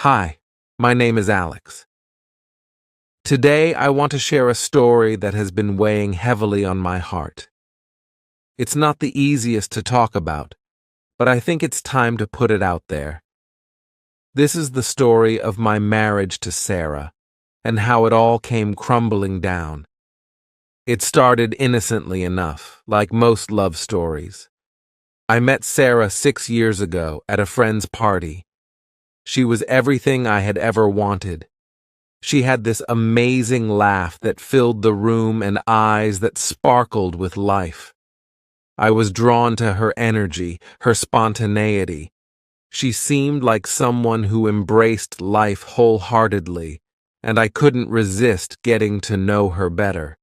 Hi, my name is Alex. Today I want to share a story that has been weighing heavily on my heart. It's not the easiest to talk about, but I think it's time to put it out there. This is the story of my marriage to Sarah and how it all came crumbling down. It started innocently enough, like most love stories. I met Sarah 6 years ago at a friend's party. She was everything I had ever wanted. She had this amazing laugh that filled the room and eyes that sparkled with life. I was drawn to her energy, her spontaneity. She seemed like someone who embraced life wholeheartedly, and I couldn't resist getting to know her better.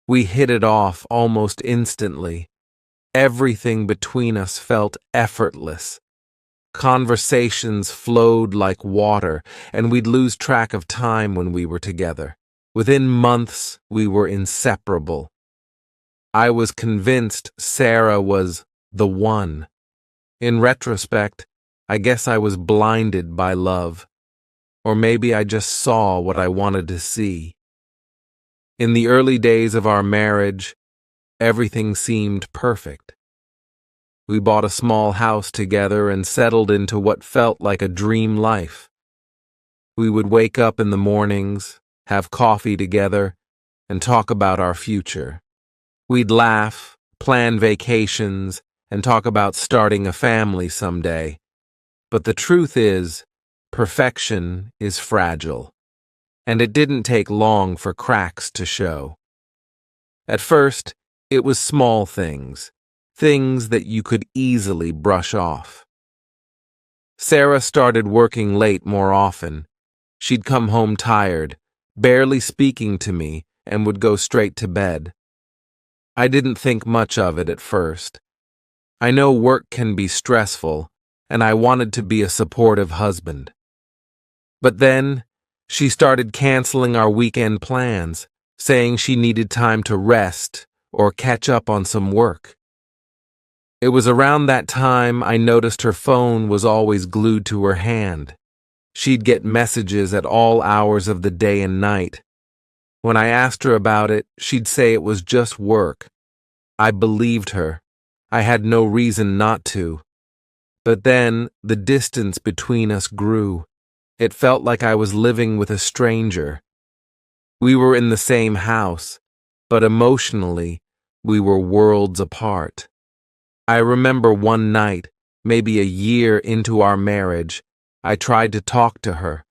We hit it off almost instantly. Everything between us felt effortless. Conversations flowed like water, and we'd lose track of time when we were together. Within months, we were inseparable. I was convinced Sarah was the one. In retrospect, I guess I was blinded by love. Or maybe I just saw what I wanted to see. In the early days of our marriage, everything seemed perfect. We bought a small house together and settled into what felt like a dream life. We would wake up in the mornings, have coffee together, and talk about our future. We'd laugh, plan vacations, and talk about starting a family someday. But the truth is, perfection is fragile, and it didn't take long for cracks to show. At first, it was small things that you could easily brush off. Sarah started working late more often. She'd come home tired, barely speaking to me, and would go straight to bed. I didn't think much of it at first. I know work can be stressful, and I wanted to be a supportive husband. But then, she started canceling our weekend plans, saying she needed time to rest or catch up on some work. It was around that time I noticed her phone was always glued to her hand. She'd get messages at all hours of the day and night. When I asked her about it, she'd say it was just work. I believed her. I had no reason not to. But then, the distance between us grew. It felt like I was living with a stranger. We were in the same house, but emotionally, we were worlds apart. I remember one night, maybe a year into our marriage, I tried to talk to her.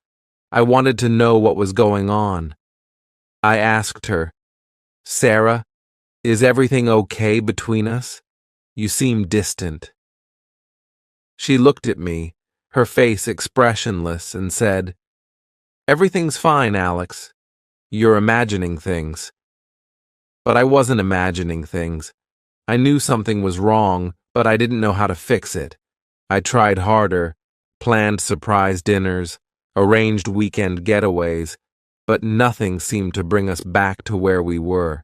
I wanted to know what was going on. I asked her, "Sarah, is everything okay between us? You seem distant." She looked at me, her face expressionless, and said, "Everything's fine, Alex. You're imagining things." But I wasn't imagining things. I knew something was wrong, but I didn't know how to fix it. I tried harder, planned surprise dinners, arranged weekend getaways, but nothing seemed to bring us back to where we were.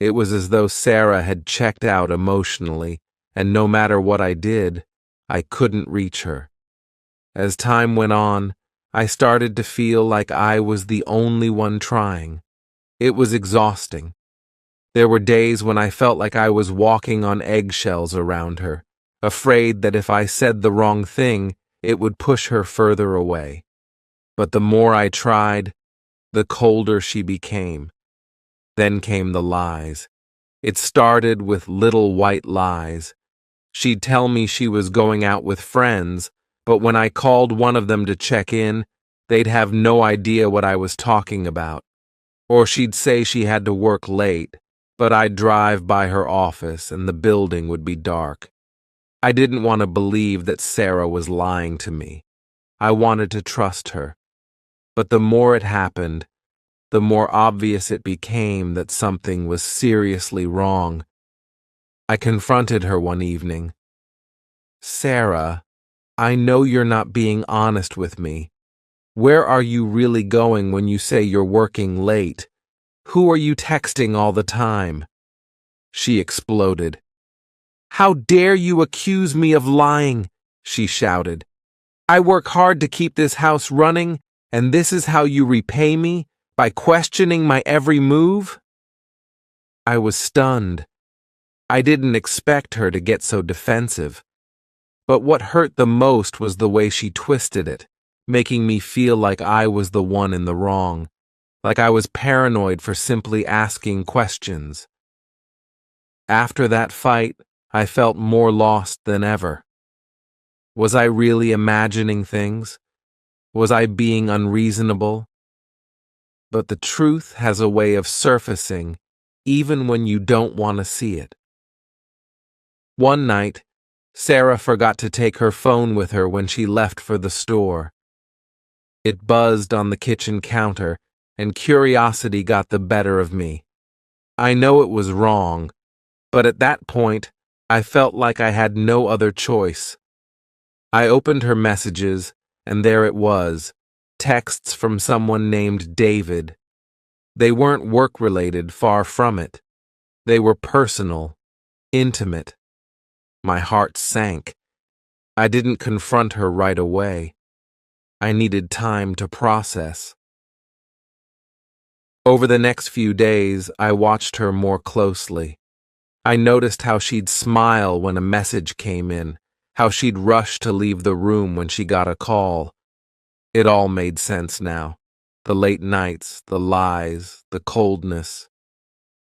It was as though Sarah had checked out emotionally, and no matter what I did, I couldn't reach her. As time went on, I started to feel like I was the only one trying. It was exhausting. There were days when I felt like I was walking on eggshells around her, afraid that if I said the wrong thing, it would push her further away. But the more I tried, the colder she became. Then came the lies. It started with little white lies. She'd tell me she was going out with friends, but when I called one of them to check in, they'd have no idea what I was talking about. Or she'd say she had to work late, but I'd drive by her office and the building would be dark. I didn't want to believe that Sarah was lying to me. I wanted to trust her. But the more it happened, the more obvious it became that something was seriously wrong. I confronted her one evening. "Sarah, I know you're not being honest with me. Where are you really going when you say you're working late? Who are you texting all the time?" She exploded. "How dare you accuse me of lying?" she shouted. I work hard to keep this house running, and this is how you repay me? By questioning my every move? I was stunned. I didn't expect her to get so defensive. But what hurt the most was the way she twisted it, making me feel like I was the one in the wrong, like I was paranoid for simply asking questions. After that fight, I felt more lost than ever. Was I really imagining things? Was I being unreasonable? But the truth has a way of surfacing even when you don't want to see it. One night, Sarah forgot to take her phone with her when she left for the store. It buzzed on the kitchen counter, and curiosity got the better of me. I know it was wrong, but at that point, I felt like I had no other choice. I opened her messages, and there it was, texts from someone named David. They weren't work-related, far from it. They were personal, intimate. My heart sank. I didn't confront her right away. I needed time to process. Over the next few days, I watched her more closely. I noticed how she'd smile when a message came in, how she'd rush to leave the room when she got a call. It all made sense now. The late nights, the lies, the coldness.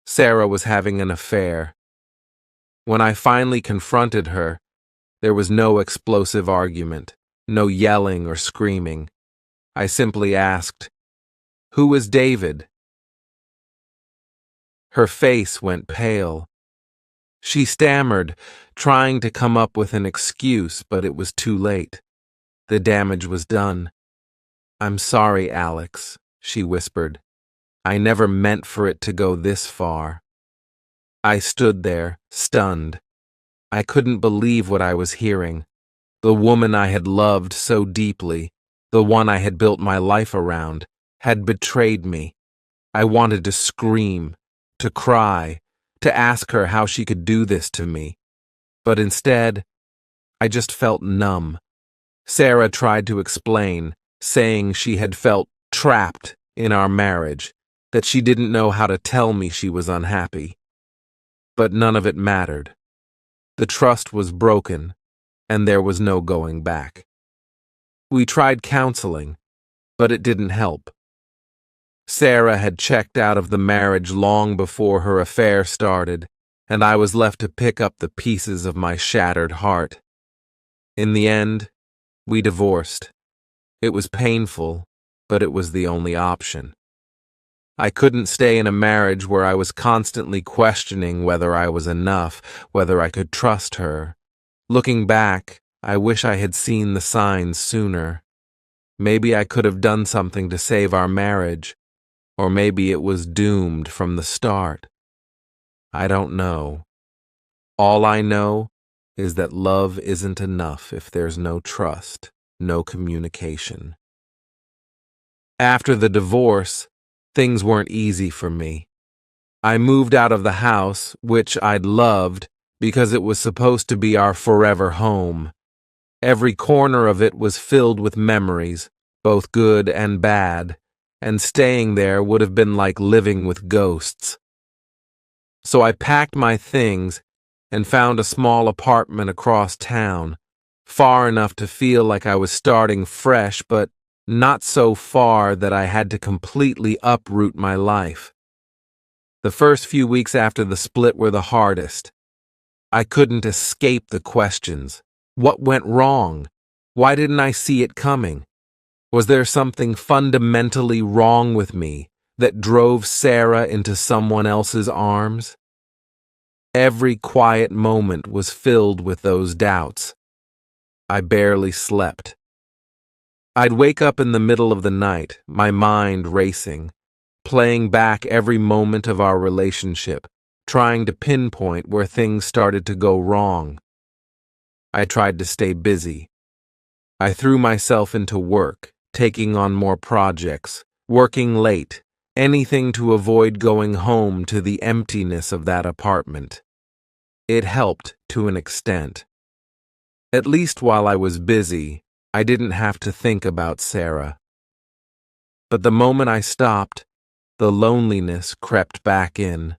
Sarah was having an affair. When I finally confronted her, there was no explosive argument, no yelling or screaming. I simply asked, "Who is David?" Her face went pale. She stammered, trying to come up with an excuse, but it was too late. The damage was done. "I'm sorry, Alex," she whispered. "I never meant for it to go this far." I stood there, stunned. I couldn't believe what I was hearing. The woman I had loved so deeply, the one I had built my life around, had betrayed me. I wanted to scream, to cry, to ask her how she could do this to me. But instead, I just felt numb. Sarah tried to explain, saying she had felt trapped in our marriage, that she didn't know how to tell me she was unhappy. But none of it mattered. The trust was broken, and there was no going back. We tried counseling, but it didn't help. Sarah had checked out of the marriage long before her affair started, and I was left to pick up the pieces of my shattered heart. In the end, we divorced. It was painful, but it was the only option. I couldn't stay in a marriage where I was constantly questioning whether I was enough, whether I could trust her. Looking back, I wish I had seen the signs sooner. Maybe I could have done something to save our marriage, or maybe it was doomed from the start. I don't know. All I know is that love isn't enough if there's no trust, no communication. After the divorce, things weren't easy for me. I moved out of the house, which I'd loved, because it was supposed to be our forever home. Every corner of it was filled with memories, both good and bad, and staying there would have been like living with ghosts. So I packed my things and found a small apartment across town, far enough to feel like I was starting fresh, but not so far that I had to completely uproot my life. The first few weeks after the split were the hardest. I couldn't escape the questions. What went wrong? Why didn't I see it coming? Was there something fundamentally wrong with me that drove Sarah into someone else's arms? Every quiet moment was filled with those doubts. I barely slept. I'd wake up in the middle of the night, my mind racing, playing back every moment of our relationship, trying to pinpoint where things started to go wrong. I tried to stay busy. I threw myself into work, taking on more projects, working late, anything to avoid going home to the emptiness of that apartment. It helped to an extent. At least while I was busy, I didn't have to think about Sarah. But the moment I stopped, the loneliness crept back in.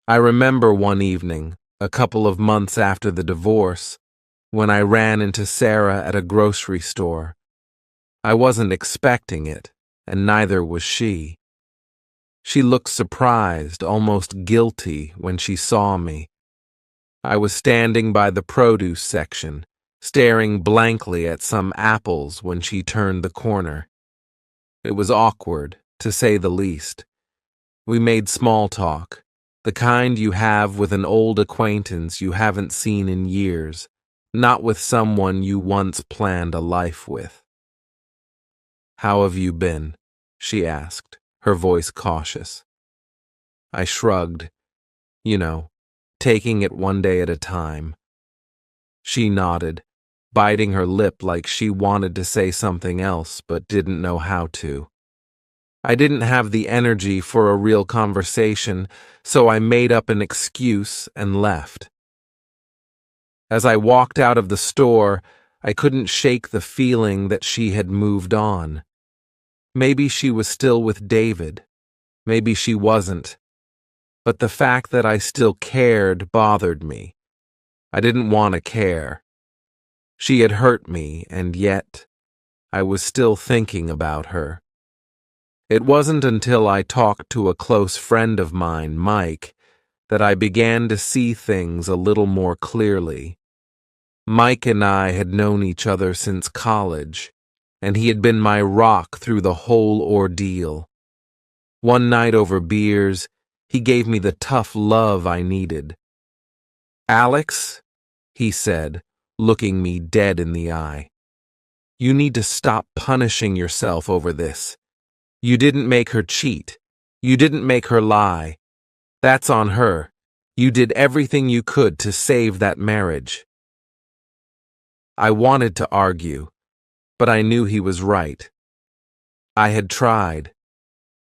I remember one evening, a couple of months after the divorce, when I ran into Sarah at a grocery store. I wasn't expecting it, and neither was she. She looked surprised, almost guilty, when she saw me. I was standing by the produce section, staring blankly at some apples when she turned the corner. It was awkward, to say the least. We made small talk, the kind you have with an old acquaintance you haven't seen in years, not with someone you once planned a life with. "How have you been?" she asked, her voice cautious. I shrugged, taking it one day at a time. She nodded, biting her lip like she wanted to say something else but didn't know how to. I didn't have the energy for a real conversation, so I made up an excuse and left. As I walked out of the store, I couldn't shake the feeling that she had moved on. Maybe she was still with David. Maybe she wasn't. But the fact that I still cared bothered me. I didn't want to care. She had hurt me, and yet I was still thinking about her. It wasn't until I talked to a close friend of mine, Mike, that I began to see things a little more clearly. Mike and I had known each other since college, and he had been my rock through the whole ordeal. One night over beers, he gave me the tough love I needed. "Alex," he said, looking me dead in the eye, "you need to stop punishing yourself over this. You didn't make her cheat. You didn't make her lie. That's on her. You did everything you could to save that marriage." I wanted to argue, but I knew he was right. I had tried.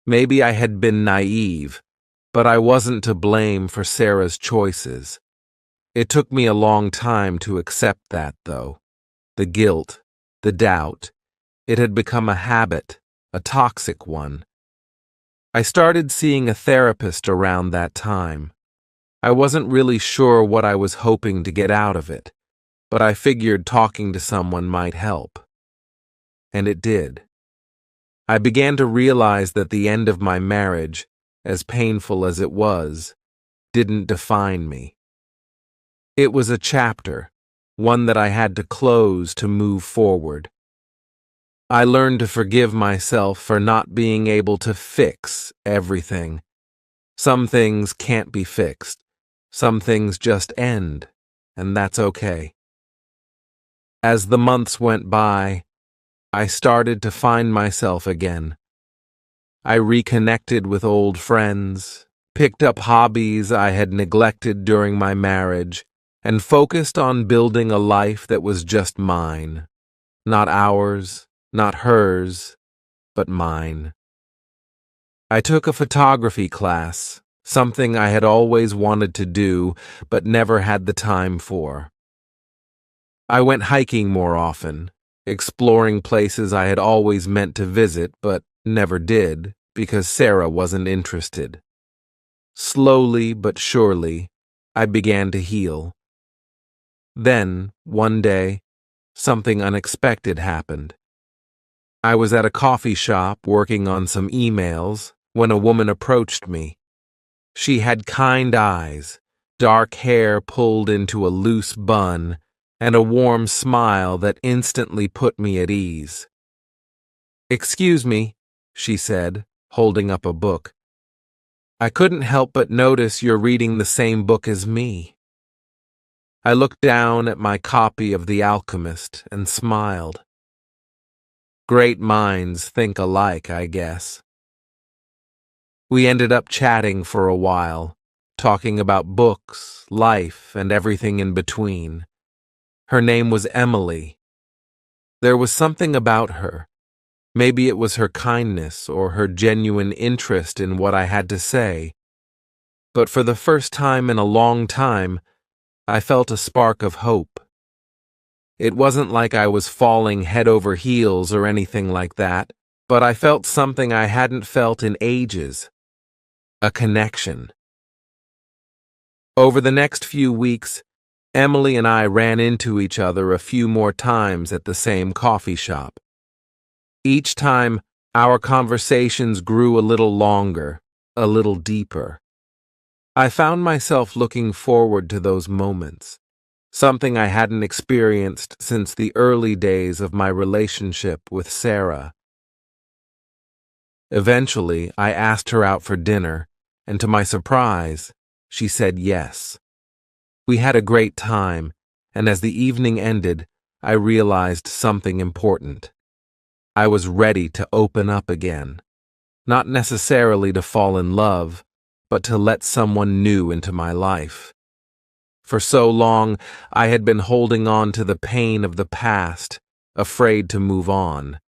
Maybe I had been naive, but I wasn't to blame for Sarah's choices. It took me a long time to accept that, though. The guilt, the doubt, it had become a habit, a toxic one. I started seeing a therapist around that time. I wasn't really sure what I was hoping to get out of it, but I figured talking to someone might help. And it did. I began to realize that the end of my marriage, as painful as it was, didn't define me. It was a chapter, one that I had to close to move forward. I learned to forgive myself for not being able to fix everything. Some things can't be fixed. Some things just end, and that's okay. As the months went by, I started to find myself again. I reconnected with old friends, picked up hobbies I had neglected during my marriage, and focused on building a life that was just mine. Not ours, not hers, but mine. I took a photography class, something I had always wanted to do, but never had the time for. I went hiking more often, exploring places I had always meant to visit, but never did, because Sarah wasn't interested. Slowly but surely, I began to heal. Then, one day, something unexpected happened. I was at a coffee shop working on some emails when a woman approached me. She had kind eyes, dark hair pulled into a loose bun, and a warm smile that instantly put me at ease. "Excuse me," she said, holding up a book. "I couldn't help but notice you're reading the same book as me." I looked down at my copy of The Alchemist and smiled. Great minds think alike, I guess. We ended up chatting for a while, talking about books, life, and everything in between. Her name was Emily. There was something about her. Maybe it was her kindness or her genuine interest in what I had to say. But for the first time in a long time, I felt a spark of hope. It wasn't like I was falling head over heels or anything like that, but I felt something I hadn't felt in ages. A connection. Over the next few weeks, Emily and I ran into each other a few more times at the same coffee shop. Each time, our conversations grew a little longer, a little deeper. I found myself looking forward to those moments, something I hadn't experienced since the early days of my relationship with Sarah. Eventually, I asked her out for dinner, and to my surprise, she said yes. We had a great time, and as the evening ended, I realized something important. I was ready to open up again, not necessarily to fall in love, but to let someone new into my life. For so long, I had been holding on to the pain of the past, afraid to move on.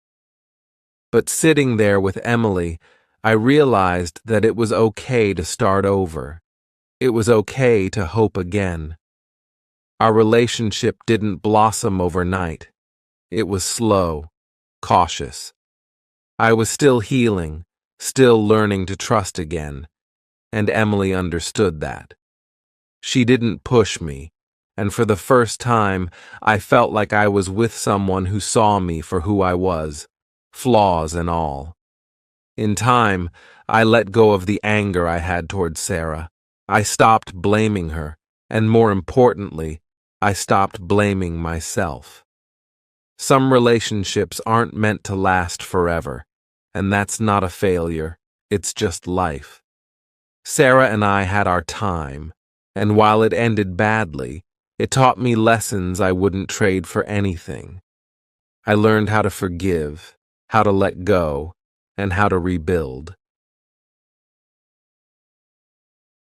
But sitting there with Emily, I realized that it was okay to start over. It was okay to hope again. Our relationship didn't blossom overnight. It was slow, cautious. I was still healing, still learning to trust again, and Emily understood that. She didn't push me, and for the first time, I felt like I was with someone who saw me for who I was, flaws and all. In time, I let go of the anger I had toward Sarah. I stopped blaming her, and more importantly, I stopped blaming myself. Some relationships aren't meant to last forever, and that's not a failure, it's just life. Sarah and I had our time, and while it ended badly, it taught me lessons I wouldn't trade for anything. I learned how to forgive, how to let go, and how to rebuild.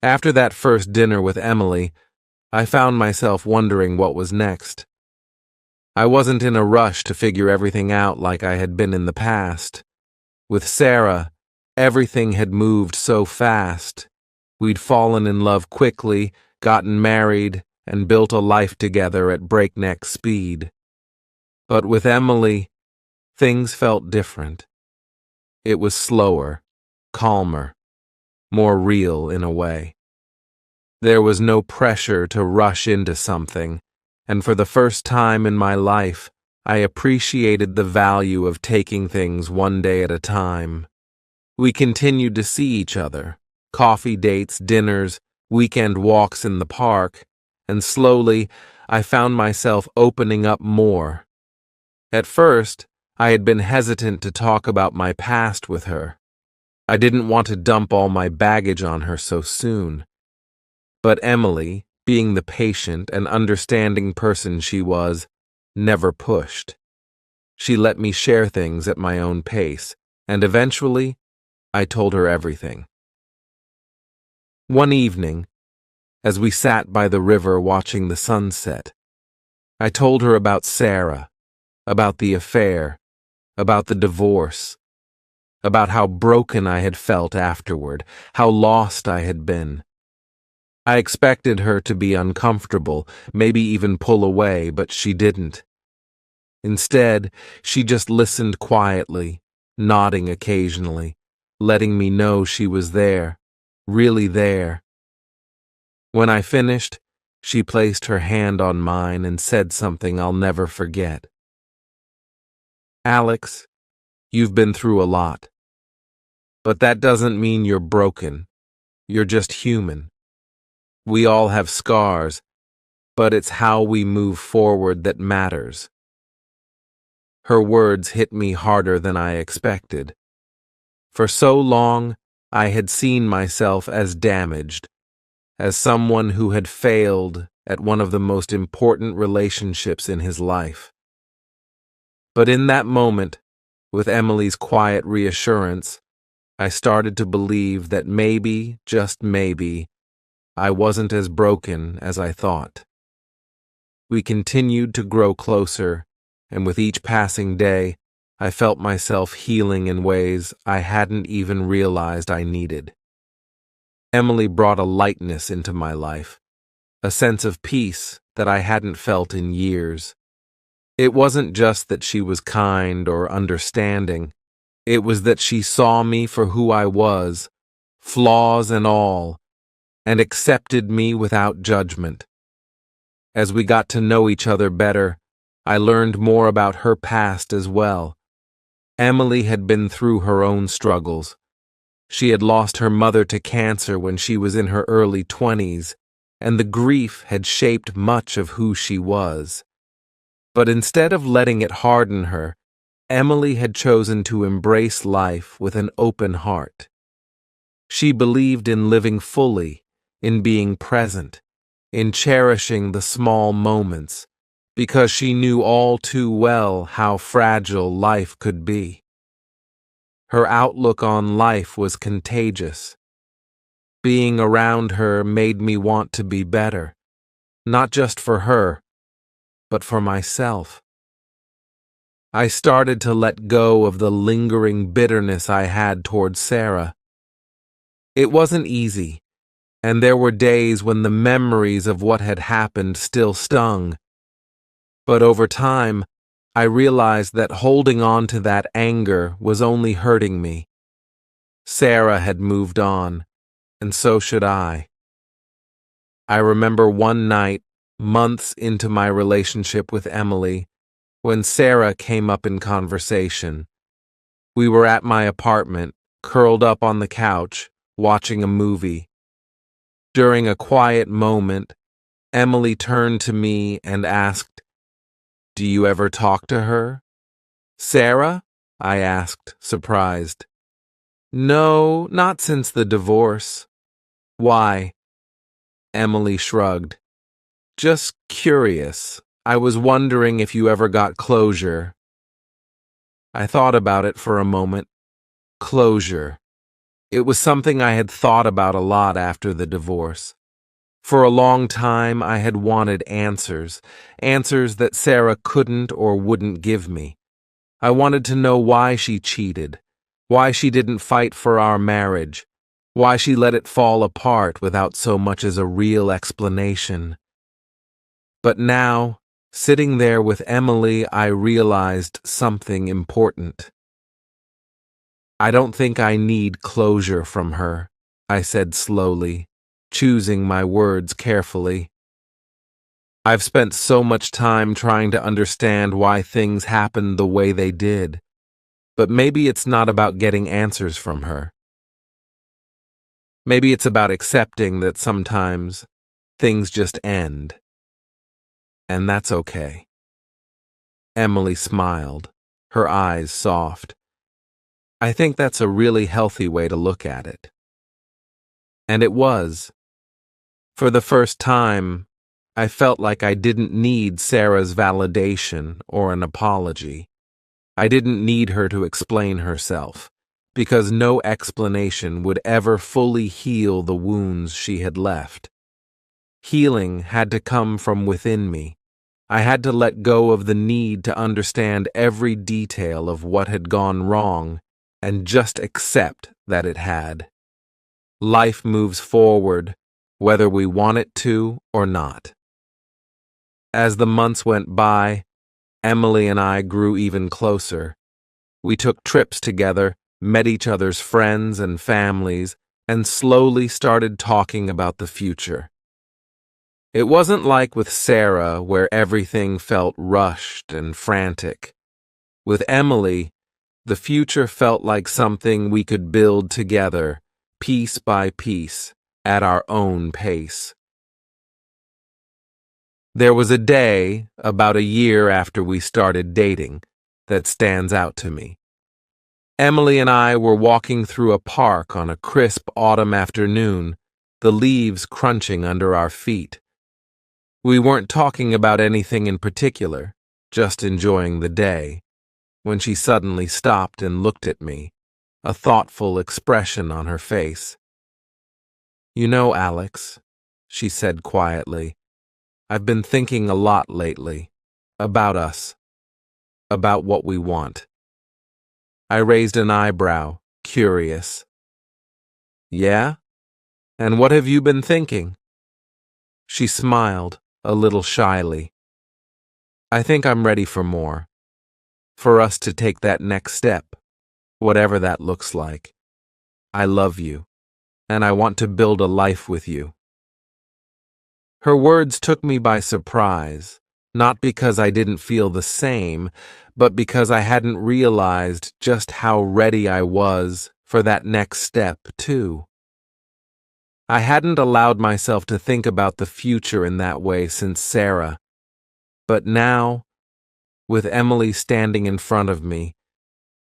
After that first dinner with Emily, I found myself wondering what was next. I wasn't in a rush to figure everything out like I had been in the past. With Sarah, everything had moved so fast. We'd fallen in love quickly, gotten married, and built a life together at breakneck speed. But with Emily, things felt different. It was slower, calmer, more real in a way. There was no pressure to rush into something, and for the first time in my life, I appreciated the value of taking things one day at a time. We continued to see each other, coffee dates, dinners, weekend walks in the park, and slowly I found myself opening up more. At first, I had been hesitant to talk about my past with her. I didn't want to dump all my baggage on her so soon. But Emily, being the patient and understanding person she was, never pushed. She let me share things at my own pace, and eventually, I told her everything. One evening, as we sat by the river watching the sunset, I told her about Sarah, about the affair, about the divorce, about how broken I had felt afterward, how lost I had been. I expected her to be uncomfortable, maybe even pull away, but she didn't. Instead, she just listened quietly, nodding occasionally, letting me know she was there, really there. When I finished, she placed her hand on mine and said something I'll never forget. "Alex, you've been through a lot. But that doesn't mean you're broken. You're just human. We all have scars, but it's how we move forward that matters." Her words hit me harder than I expected. For so long, I had seen myself as damaged, as someone who had failed at one of the most important relationships in his life. But in that moment, with Emily's quiet reassurance, I started to believe that maybe, just maybe, I wasn't as broken as I thought. We continued to grow closer, and with each passing day, I felt myself healing in ways I hadn't even realized I needed. Emily brought a lightness into my life, a sense of peace that I hadn't felt in years. It wasn't just that she was kind or understanding. It was that she saw me for who I was, flaws and all, and accepted me without judgment. As we got to know each other better, I learned more about her past as well. Emily had been through her own struggles. She had lost her mother to cancer when she was in her early 20s, and the grief had shaped much of who she was. But instead of letting it harden her, Emily had chosen to embrace life with an open heart. She believed in living fully, in being present, in cherishing the small moments, because she knew all too well how fragile life could be. Her outlook on life was contagious. Being around her made me want to be better, not just for her, but for myself. I started to let go of the lingering bitterness I had toward Sarah. It wasn't easy, and there were days when the memories of what had happened still stung. But over time, I realized that holding on to that anger was only hurting me. Sarah had moved on, and so should I. I remember one night, months into my relationship with Emily, when Sarah came up in conversation. We were at my apartment, curled up on the couch, watching a movie. During a quiet moment, Emily turned to me and asked, "Do you ever talk to her?" "Sarah?" I asked, surprised. "No, not since the divorce." "Why?" Emily shrugged. "Just curious. I was wondering if you ever got closure." I thought about it for a moment. Closure. It was something I had thought about a lot after the divorce. For a long time, I had wanted answers, answers that Sarah couldn't or wouldn't give me. I wanted to know why she cheated, why she didn't fight for our marriage, why she let it fall apart without so much as a real explanation. But now, sitting there with Emily, I realized something important. "I don't think I need closure from her," I said slowly, choosing my words carefully. "I've spent so much time trying to understand why things happened the way they did, but maybe it's not about getting answers from her. Maybe it's about accepting that sometimes things just end, and that's okay." Emily smiled, her eyes soft. "I think that's a really healthy way to look at it." And it was. For the first time, I felt like I didn't need Sarah's validation or an apology. I didn't need her to explain herself, because no explanation would ever fully heal the wounds she had left. Healing had to come from within me. I had to let go of the need to understand every detail of what had gone wrong and just accept that it had. Life moves forward, whether we want it to or not. As the months went by, Emily and I grew even closer. We took trips together, met each other's friends and families, and slowly started talking about the future. It wasn't like with Sarah, where everything felt rushed and frantic. With Emily, the future felt like something we could build together, piece by piece, at our own pace. There was a day, about a year after we started dating, that stands out to me. Emily and I were walking through a park on a crisp autumn afternoon, the leaves crunching under our feet. We weren't talking about anything in particular, just enjoying the day, when she suddenly stopped and looked at me, a thoughtful expression on her face. "You know, Alex," she said quietly, "I've been thinking a lot lately, about us, about what we want." I raised an eyebrow, curious. "Yeah? And what have you been thinking?" She smiled, a little shyly. I think I'm ready for more, for us to take that next step, whatever that looks like. I love you, and I want to build a life with you." Her words took me by surprise, not because I didn't feel the same, but because I hadn't realized just how ready I was for that next step, too. I hadn't allowed myself to think about the future in that way since Sarah, but now, with Emily standing in front of me,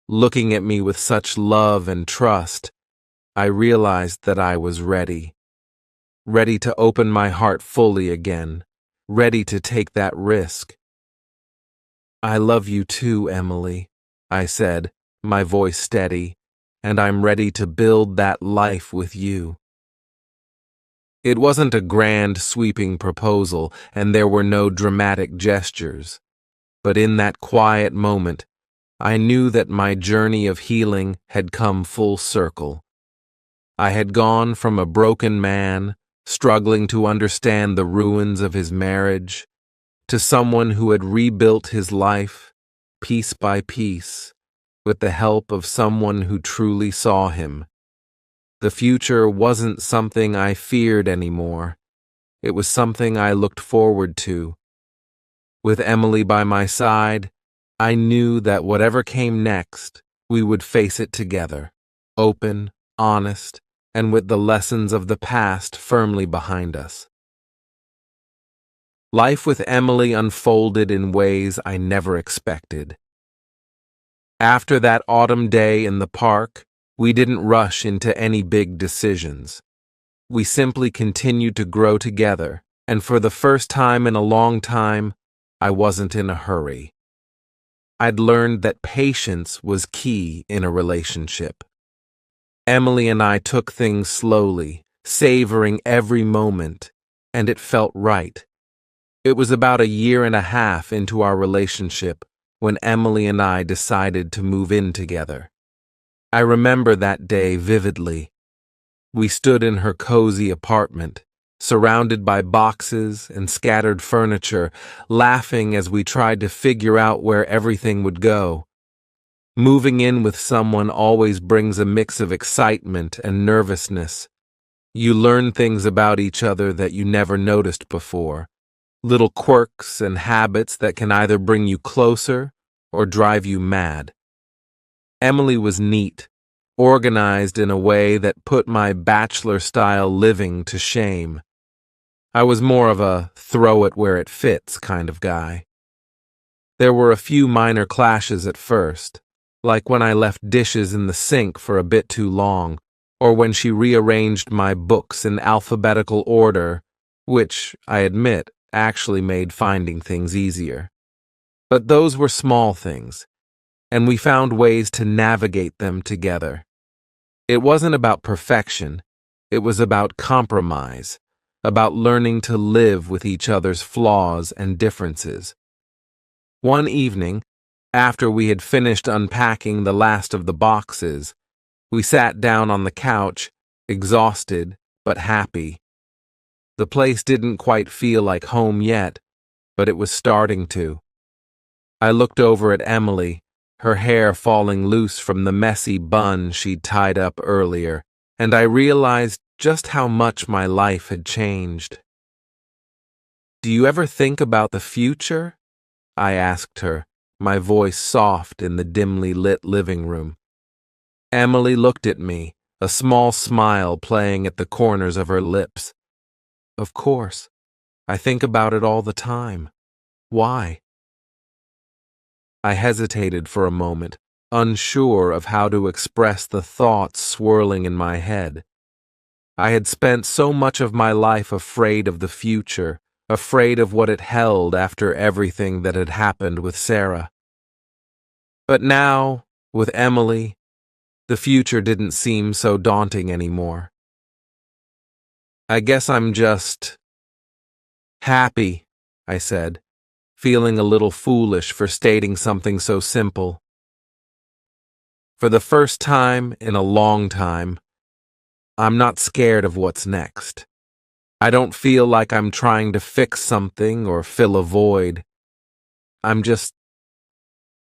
looking at me with such love and trust, I realized that I was ready. Ready to open my heart fully again, ready to take that risk. "I love you too, Emily," I said, my voice steady, "and I'm ready to build that life with you." It wasn't a grand, sweeping proposal, and there were no dramatic gestures. But in that quiet moment, I knew that my journey of healing had come full circle. I had gone from a broken man, struggling to understand the ruins of his marriage, to someone who had rebuilt his life, piece by piece, with the help of someone who truly saw him. The future wasn't something I feared anymore. It was something I looked forward to. With Emily by my side, I knew that whatever came next, we would face it together, open, honest, and with the lessons of the past firmly behind us. Life with Emily unfolded in ways I never expected. After that autumn day in the park, we didn't rush into any big decisions. We simply continued to grow together, and for the first time in a long time, I wasn't in a hurry. I'd learned that patience was key in a relationship. Emily and I took things slowly, savoring every moment, and it felt right. It was about a year and a half into our relationship when Emily and I decided to move in together. I remember that day vividly. We stood in her cozy apartment, surrounded by boxes and scattered furniture, laughing as we tried to figure out where everything would go. Moving in with someone always brings a mix of excitement and nervousness. You learn things about each other that you never noticed before, little quirks and habits that can either bring you closer or drive you mad. Emily was neat, organized in a way that put my bachelor-style living to shame. I was more of a throw-it-where-it-fits kind of guy. There were a few minor clashes at first, like when I left dishes in the sink for a bit too long, or when she rearranged my books in alphabetical order, which, I admit, actually made finding things easier. But those were small things, and we found ways to navigate them together. It wasn't about perfection, it was about compromise, about learning to live with each other's flaws and differences. One evening, after we had finished unpacking the last of the boxes, we sat down on the couch, exhausted but happy. The place didn't quite feel like home yet, but it was starting to. I looked over at Emily, her hair falling loose from the messy bun she'd tied up earlier, and I realized just how much my life had changed. "Do you ever think about the future?" I asked her, my voice soft in the dimly lit living room. Emily looked at me, a small smile playing at the corners of her lips. "Of course. I think about it all the time. Why?" I hesitated for a moment, unsure of how to express the thoughts swirling in my head. I had spent so much of my life afraid of the future, afraid of what it held after everything that had happened with Sarah. But now, with Emily, the future didn't seem so daunting anymore. "I guess I'm just happy," I said, feeling a little foolish for stating something so simple. For the first time in a long time, I'm not scared of what's next. I don't feel like I'm trying to fix something or fill a void. I'm just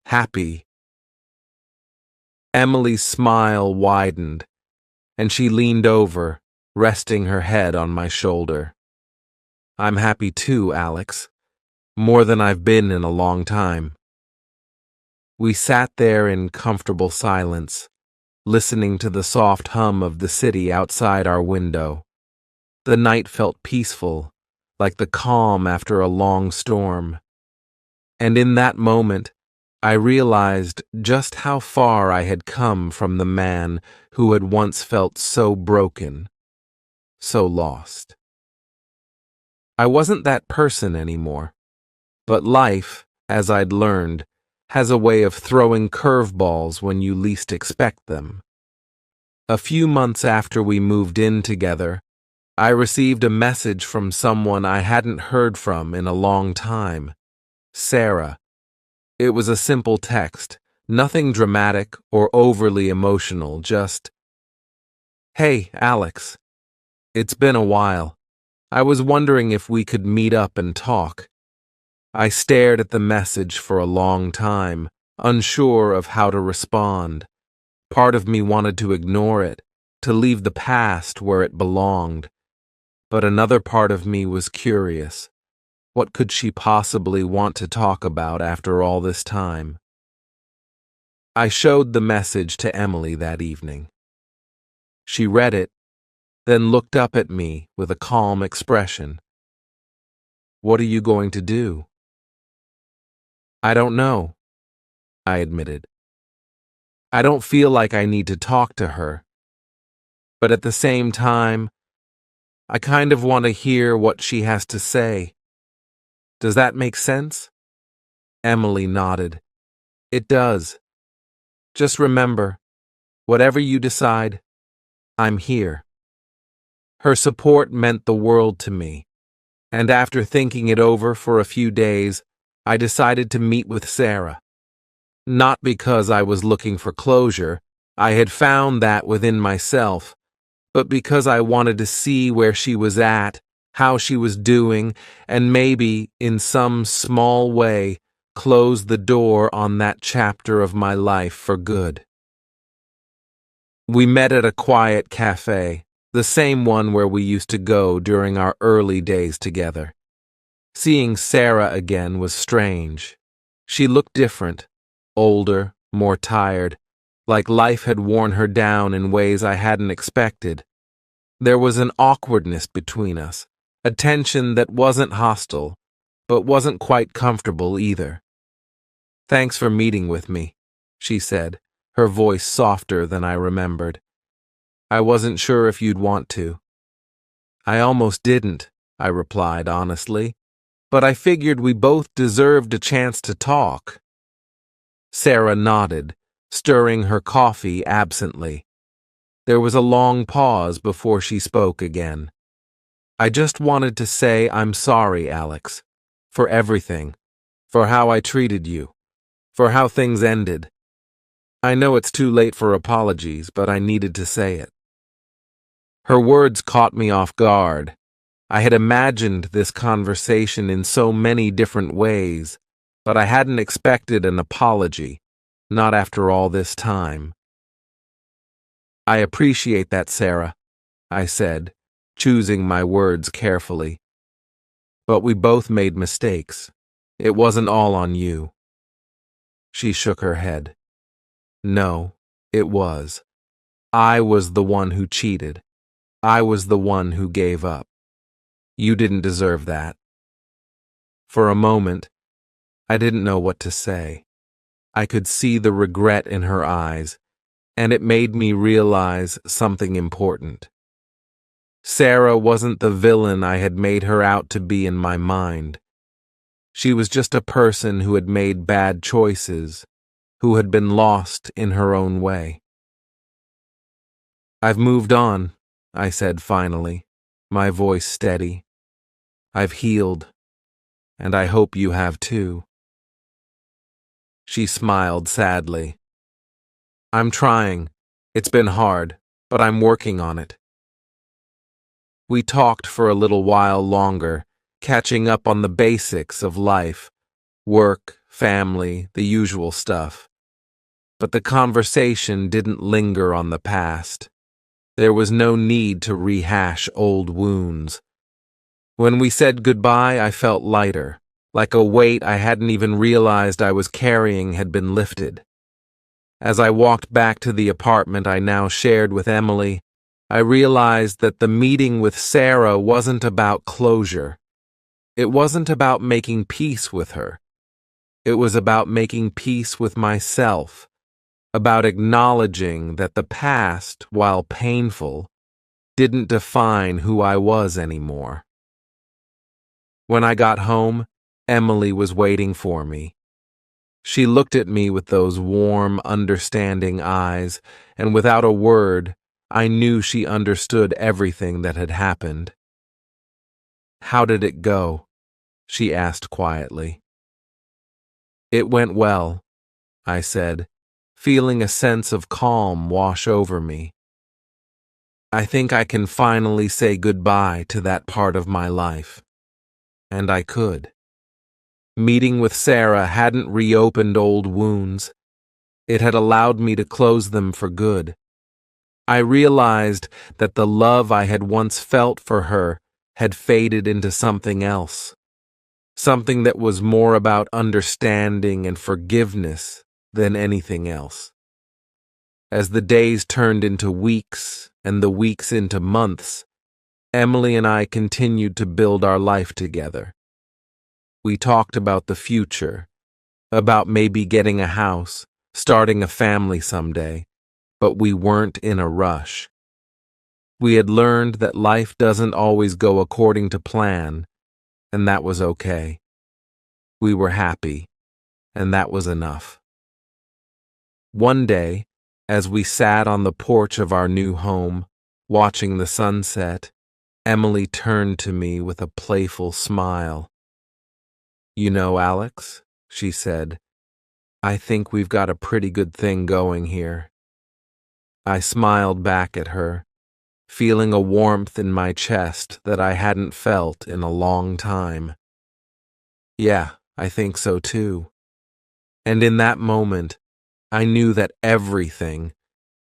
happy. Emily's smile widened, and she leaned over, resting her head on my shoulder. I'm happy too, Alex. More than I've been in a long time. We sat there in comfortable silence, listening to the soft hum of the city outside our window. The night felt peaceful, like the calm after a long storm. And in that moment, I realized just how far I had come from the man who had once felt so broken, so lost. I wasn't that person anymore, but life, as I'd learned, has a way of throwing curveballs when you least expect them. A few months after we moved in together, I received a message from someone I hadn't heard from in a long time, Sarah. It was a simple text, nothing dramatic or overly emotional, just, "Hey, Alex. It's been a while. I was wondering if we could meet up and talk." I stared at the message for a long time, unsure of how to respond. Part of me wanted to ignore it, to leave the past where it belonged. But another part of me was curious. What could she possibly want to talk about after all this time? I showed the message to Emily that evening. She read it, then looked up at me with a calm expression. "What are you going to do?" "I don't know," I admitted. "I don't feel like I need to talk to her. But at the same time, I kind of want to hear what she has to say. Does that make sense?" Emily nodded. "It does. Just remember, whatever you decide, I'm here." Her support meant the world to me, and after thinking it over for a few days, I decided to meet with Sarah. Not because I was looking for closure, I had found that within myself, but because I wanted to see where she was at, how she was doing, and maybe, in some small way, close the door on that chapter of my life for good. We met at a quiet cafe, the same one where we used to go during our early days together. Seeing Sarah again was strange. She looked different, older, more tired, like life had worn her down in ways I hadn't expected. There was an awkwardness between us, a tension that wasn't hostile, but wasn't quite comfortable either. "Thanks for meeting with me," she said, her voice softer than I remembered. "I wasn't sure if you'd want to." "I almost didn't," I replied honestly, "but I figured we both deserved a chance to talk." Sarah nodded, stirring her coffee absently. There was a long pause before she spoke again. "I just wanted to say I'm sorry, Alex, for everything, for how I treated you, for how things ended. I know it's too late for apologies, but I needed to say it." Her words caught me off guard. I had imagined this conversation in so many different ways, but I hadn't expected an apology, not after all this time. "I appreciate that, Sarah," I said, choosing my words carefully. "But we both made mistakes. It wasn't all on you." She shook her head. "No, it was. I was the one who cheated. I was the one who gave up. You didn't deserve that." For a moment, I didn't know what to say. I could see the regret in her eyes, and it made me realize something important. Sarah wasn't the villain I had made her out to be in my mind. She was just a person who had made bad choices, who had been lost in her own way. "I've moved on," I said finally, my voice steady. "I've healed, and I hope you have too." She smiled sadly. "I'm trying. It's been hard, but I'm working on it." We talked for a little while longer, catching up on the basics of life: work, family, the usual stuff. But the conversation didn't linger on the past. There was no need to rehash old wounds. When we said goodbye, I felt lighter, like a weight I hadn't even realized I was carrying had been lifted. As I walked back to the apartment I now shared with Emily, I realized that the meeting with Sarah wasn't about closure. It wasn't about making peace with her. It was about making peace with myself, about acknowledging that the past, while painful, didn't define who I was anymore. When I got home, Emily was waiting for me. She looked at me with those warm, understanding eyes, and without a word, I knew she understood everything that had happened. "How did it go?" she asked quietly. "It went well," I said, feeling a sense of calm wash over me. I think I can finally say goodbye to that part of my life. And I could. Meeting with Sarah hadn't reopened old wounds. It had allowed me to close them for good. I realized that the love I had once felt for her had faded into something else, something that was more about understanding and forgiveness than anything else. As the days turned into weeks and the weeks into months, Emily and I continued to build our life together. We talked about the future, about maybe getting a house, starting a family someday, but we weren't in a rush. We had learned that life doesn't always go according to plan, and that was okay. We were happy, and that was enough. One day, as we sat on the porch of our new home, watching the sunset, Emily turned to me with a playful smile. "You know, Alex," she said, "I think we've got a pretty good thing going here." I smiled back at her, feeling a warmth in my chest that I hadn't felt in a long time. "Yeah, I think so too." And in that moment, I knew that everything,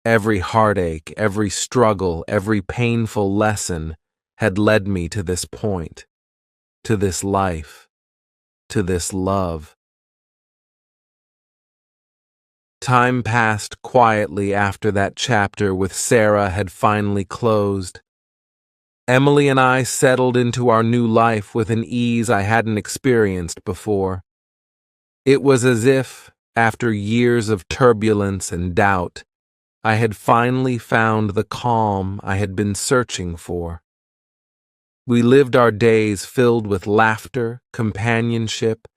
every heartache, every struggle, every painful lesson had led me to this point, to this life, to this love. Time passed quietly after that chapter with Sarah had finally closed. Emily and I settled into our new life with an ease I hadn't experienced before. It was as if, after years of turbulence and doubt, I had finally found the calm I had been searching for. We lived our days filled with laughter, companionship,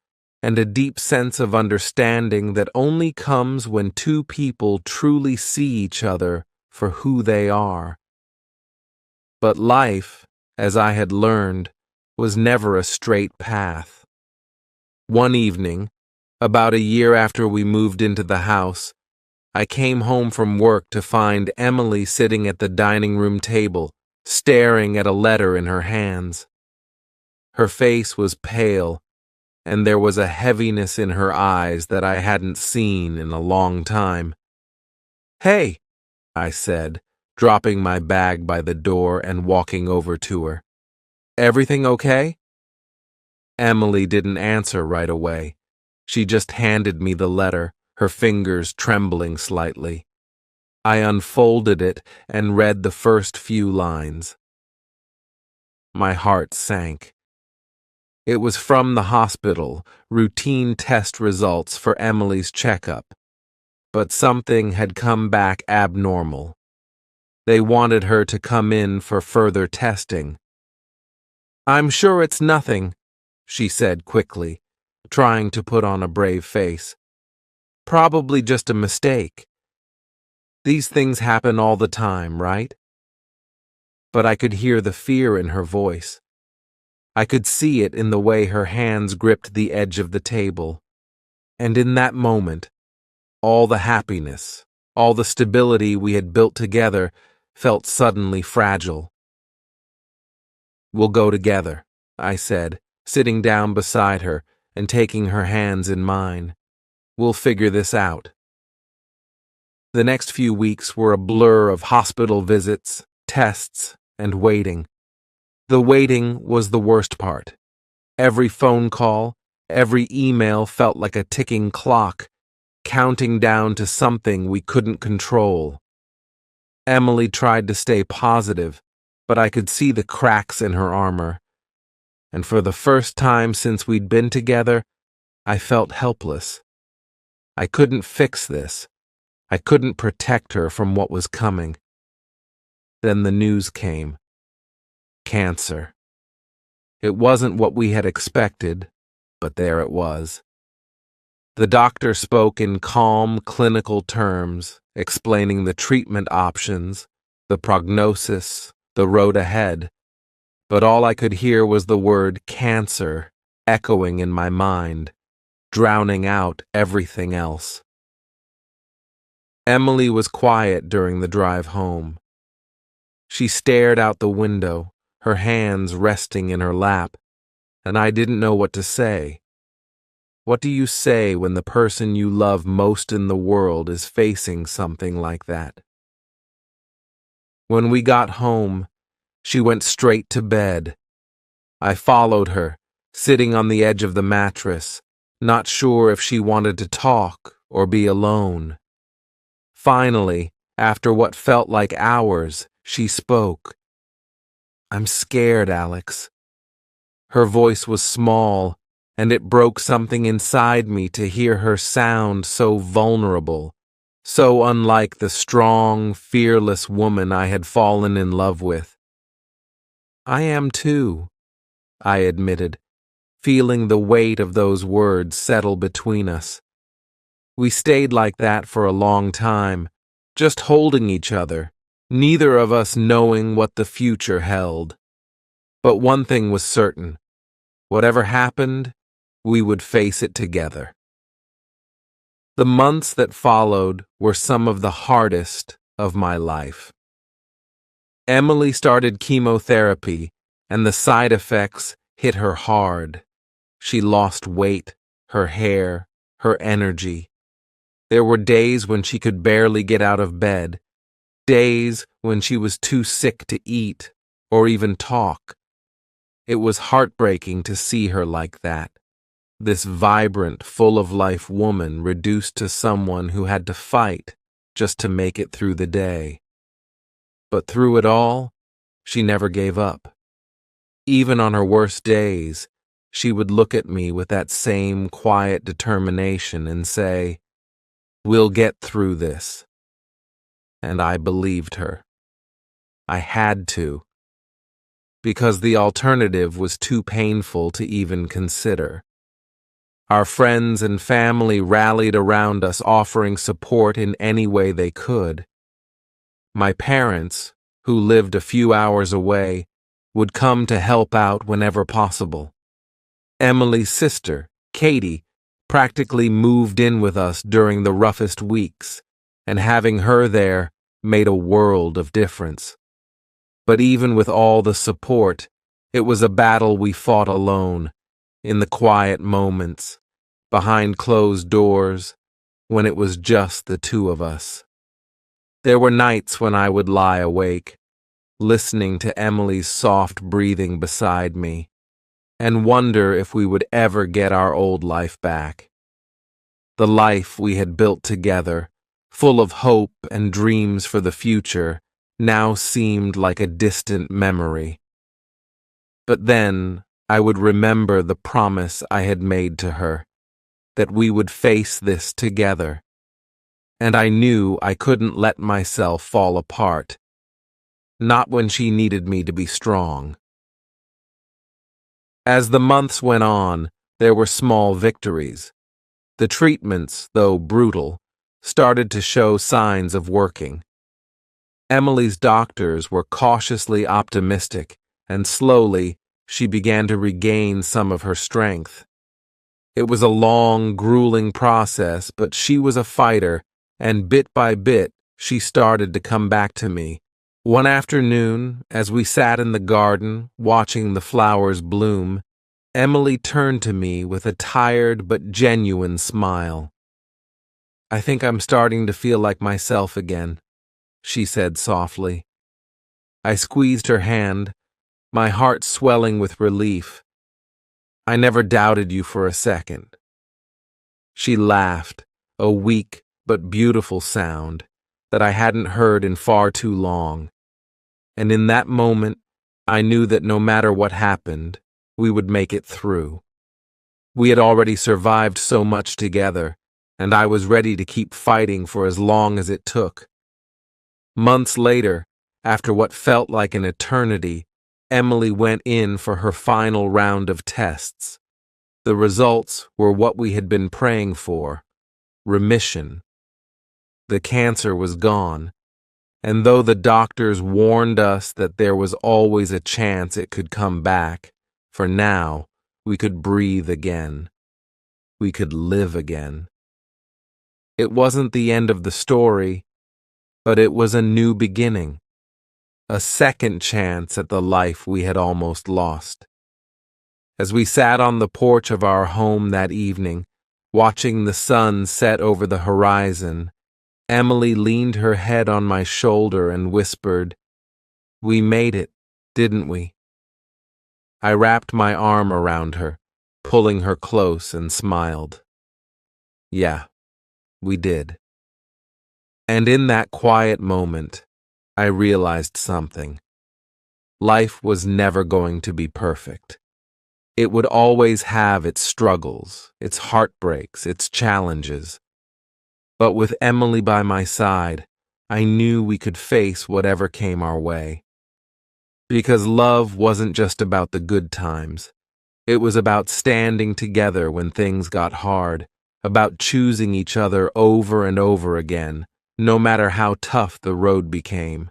and a deep sense of understanding that only comes when two people truly see each other for who they are. But life, as I had learned, was never a straight path. One evening, about a year after we moved into the house, I came home from work to find Emily sitting at the dining room table, staring at a letter in her hands. Her face was pale, and there was a heaviness in her eyes that I hadn't seen in a long time. "Hey," I said, dropping my bag by the door and walking over to her. "Everything okay?" Emily didn't answer right away. She just handed me the letter, her fingers trembling slightly. I unfolded it and read the first few lines. My heart sank. It was from the hospital, routine test results for Emily's checkup. But something had come back abnormal. They wanted her to come in for further testing. "I'm sure it's nothing," she said quickly, trying to put on a brave face. "Probably just a mistake. These things happen all the time, right?" But I could hear the fear in her voice. I could see it in the way her hands gripped the edge of the table. And in that moment, all the happiness, all the stability we had built together felt suddenly fragile. "We'll go together," I said, sitting down beside her and taking her hands in mine. We'll figure this out. The next few weeks were a blur of hospital visits, tests, and waiting. The waiting was the worst part. Every phone call, every email felt like a ticking clock, counting down to something we couldn't control. Emily tried to stay positive, but I could see the cracks in her armor. And for the first time since we'd been together, I felt helpless. I couldn't fix this. I couldn't protect her from what was coming. Then the news came. Cancer. It wasn't what we had expected, but there it was. The doctor spoke in calm, clinical terms, explaining the treatment options, the prognosis, the road ahead. But all I could hear was the word cancer echoing in my mind, drowning out everything else. Emily was quiet during the drive home. She stared out the window, her hands resting in her lap, and I didn't know what to say. What do you say when the person you love most in the world is facing something like that? When we got home, she went straight to bed. I followed her, sitting on the edge of the mattress, not sure if she wanted to talk or be alone. Finally, after what felt like hours, she spoke. "I'm scared, Alex." Her voice was small, and it broke something inside me to hear her sound so vulnerable, so unlike the strong, fearless woman I had fallen in love with. "I am too," I admitted, feeling the weight of those words settle between us. We stayed like that for a long time, just holding each other, neither of us knowing what the future held. But one thing was certain. Whatever happened, we would face it together. The months that followed were some of the hardest of my life. Emily started chemotherapy, and the side effects hit her hard. She lost weight, her hair, her energy. There were days when she could barely get out of bed, days when she was too sick to eat or even talk. It was heartbreaking to see her like that, this vibrant, full-of-life woman reduced to someone who had to fight just to make it through the day. But through it all, she never gave up. Even on her worst days, she would look at me with that same quiet determination and say, "We'll get through this." And I believed her. I had to, because the alternative was too painful to even consider. Our friends and family rallied around us, offering support in any way they could. My parents, who lived a few hours away, would come to help out whenever possible. Emily's sister, Katie, practically moved in with us during the roughest weeks, and having her there made a world of difference. But even with all the support, it was a battle we fought alone, in the quiet moments, behind closed doors, when it was just the two of us. There were nights when I would lie awake, listening to Emily's soft breathing beside me, and wonder if we would ever get our old life back. The life we had built together, full of hope and dreams for the future, now seemed like a distant memory. But then I would remember the promise I had made to her, that we would face this together. And I knew I couldn't let myself fall apart, not when she needed me to be strong. As the months went on, there were small victories. The treatments, though brutal, started to show signs of working. Emily's doctors were cautiously optimistic, and slowly she began to regain some of her strength. It was a long, grueling process, but she was a fighter, and bit by bit she started to come back to me. One afternoon, as we sat in the garden watching the flowers bloom, Emily turned to me with a tired but genuine smile. "I think I'm starting to feel like myself again," she said softly. I squeezed her hand, my heart swelling with relief. "I never doubted you for a second." She laughed, a weak but beautiful sound that I hadn't heard in far too long. And in that moment, I knew that no matter what happened, we would make it through. We had already survived so much together, and I was ready to keep fighting for as long as it took. Months later, after what felt like an eternity, Emily went in for her final round of tests. The results were what we had been praying for: remission. The cancer was gone, and though the doctors warned us that there was always a chance it could come back, for now, we could breathe again. We could live again. It wasn't the end of the story, but it was a new beginning, a second chance at the life we had almost lost. As we sat on the porch of our home that evening, watching the sun set over the horizon, Emily leaned her head on my shoulder and whispered, "We made it, didn't we?" I wrapped my arm around her, pulling her close, and smiled. "Yeah, we did." And in that quiet moment, I realized something. Life was never going to be perfect. It would always have its struggles, its heartbreaks, its challenges. But with Emily by my side, I knew we could face whatever came our way. Because love wasn't just about the good times. It was about standing together when things got hard, about choosing each other over and over again, no matter how tough the road became.